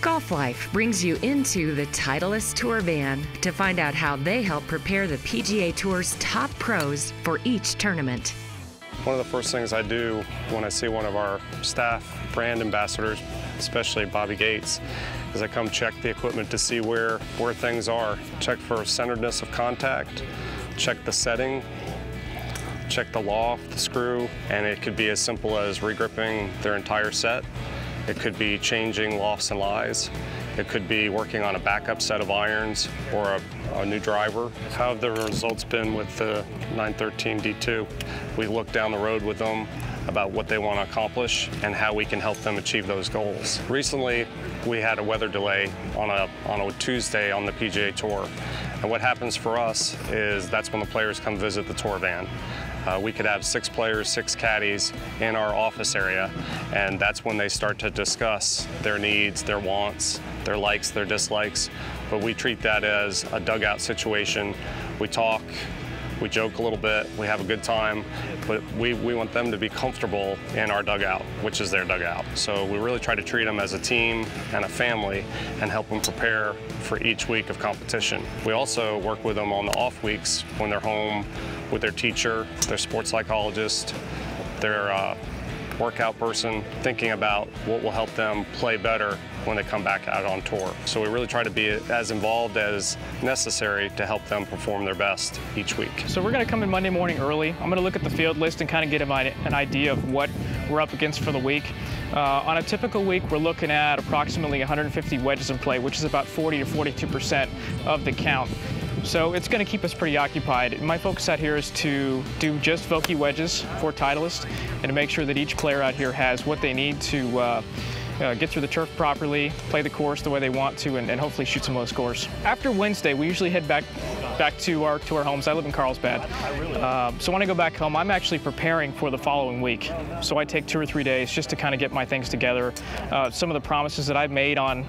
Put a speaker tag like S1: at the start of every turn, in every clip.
S1: Golf Life brings you into the Titleist Tour van to find out how they help prepare the PGA Tour's top pros for each tournament.
S2: One of the first things I do when I see one of our staff brand ambassadors, especially Bobby Gates, is I come check the equipment to see where things are. Check for centeredness of contact, check the setting, check the loft, the screw, and it could be as simple as regripping their entire set. It could be changing lofts and lies. It could be working on a backup set of irons or a new driver. How have the results been with the 913 D2? We look down the road with them about what they want to accomplish and how we can help them achieve those goals. Recently, we had a weather delay on a Tuesday on the PGA Tour. And what happens for us is that's when the players come visit the tour van. We could have 6 players, 6 caddies in our office area, and that's when they start to discuss their needs, their wants, their likes, their dislikes. But we treat that as a dugout situation. We talk, we joke a little bit, we have a good time, but we want them to be comfortable in our dugout, which is their dugout. So we really try to treat them as a team and a family and help them prepare for each week of competition. We also work with them on the off weeks when they're home with their teacher, their sports psychologist, their workout person, thinking about what will help them play better when they come back out on tour. So we really try to be as involved as necessary to help them perform their best each week.
S3: So we're going to come in Monday morning early. I'm going to look at the field list and kind of get an idea of what we're up against for the week. On a typical week, we're looking at approximately 150 wedges in play, which is about 40 to 42% of the count. So it's going to keep us pretty occupied. My focus out here is to do just Vokey wedges for Titleist and to make sure that each player out here has what they need to get through the turf properly, play the course the way they want to, and hopefully shoot some low scores. After Wednesday, we usually head back to our homes. I live in Carlsbad. So when I go back home, I'm actually preparing for the following week. So I take 2 or 3 days just to kind of get my things together, some of the promises that I've made on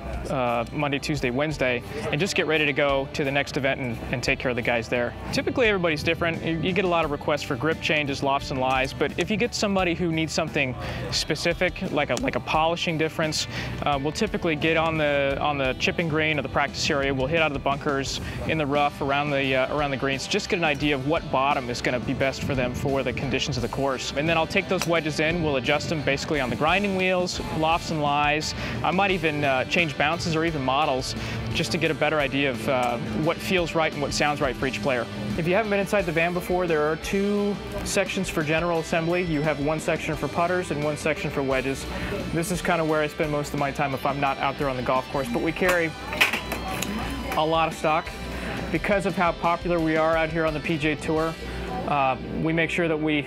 S3: Monday, Tuesday, Wednesday, and just get ready to go to the next event and take care of the guys there. Typically, everybody's different. You get a lot of requests for grip changes, lofts and lies, but if you get somebody who needs something specific, like a polishing difference, we'll typically get on the chipping green or the practice area. We'll hit out of the bunkers in the rough around the greens, just get an idea of what bottom is going to be best for them for the conditions of the course. And then I'll take those wedges in, we'll adjust them basically on the grinding wheels, lofts and lies. I might even change bounces or even models just to get a better idea of what feels right and what sounds right for each player. If you haven't been inside the van before, there are 2 sections for general assembly. You have 1 section for putters and 1 section for wedges. This is kind of where I spend most of my time if I'm not out there on the golf course, but we carry a lot of stock. Because of how popular we are out here on the PGA Tour, we make sure that we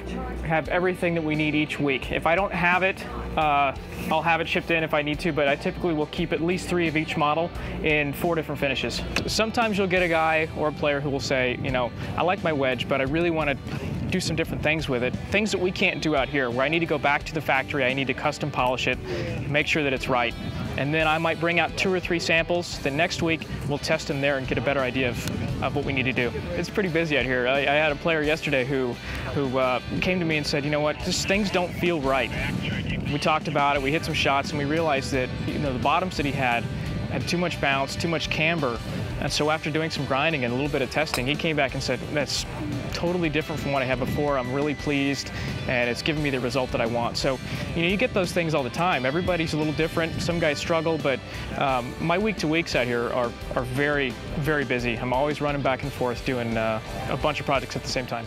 S3: have everything that we need each week. If I don't have it, I'll have it shipped in if I need to, but I typically will keep at least 3 of each model in 4 different finishes. Sometimes you'll get a guy or a player who will say, you know, I like my wedge, but I really want to do some different things with it. Things that we can't do out here, where I need to go back to the factory, I need to custom polish it, make sure that it's right. And then I might bring out 2 or 3 samples. The next week, we'll test them there and get a better idea of what we need to do. It's pretty busy out here. I had a player yesterday who came to me and said, you know what, just things don't feel right. We talked about it, we hit some shots, and we realized that the bottoms that he had too much bounce, too much camber. And so after doing some grinding and a little bit of testing, he came back and said, that's totally different from what I had before. I'm really pleased, and it's given me the result that I want. So, you get those things all the time. Everybody's a little different. Some guys struggle, but my week-to-weeks out here are very, very busy. I'm always running back and forth doing a bunch of projects at the same time.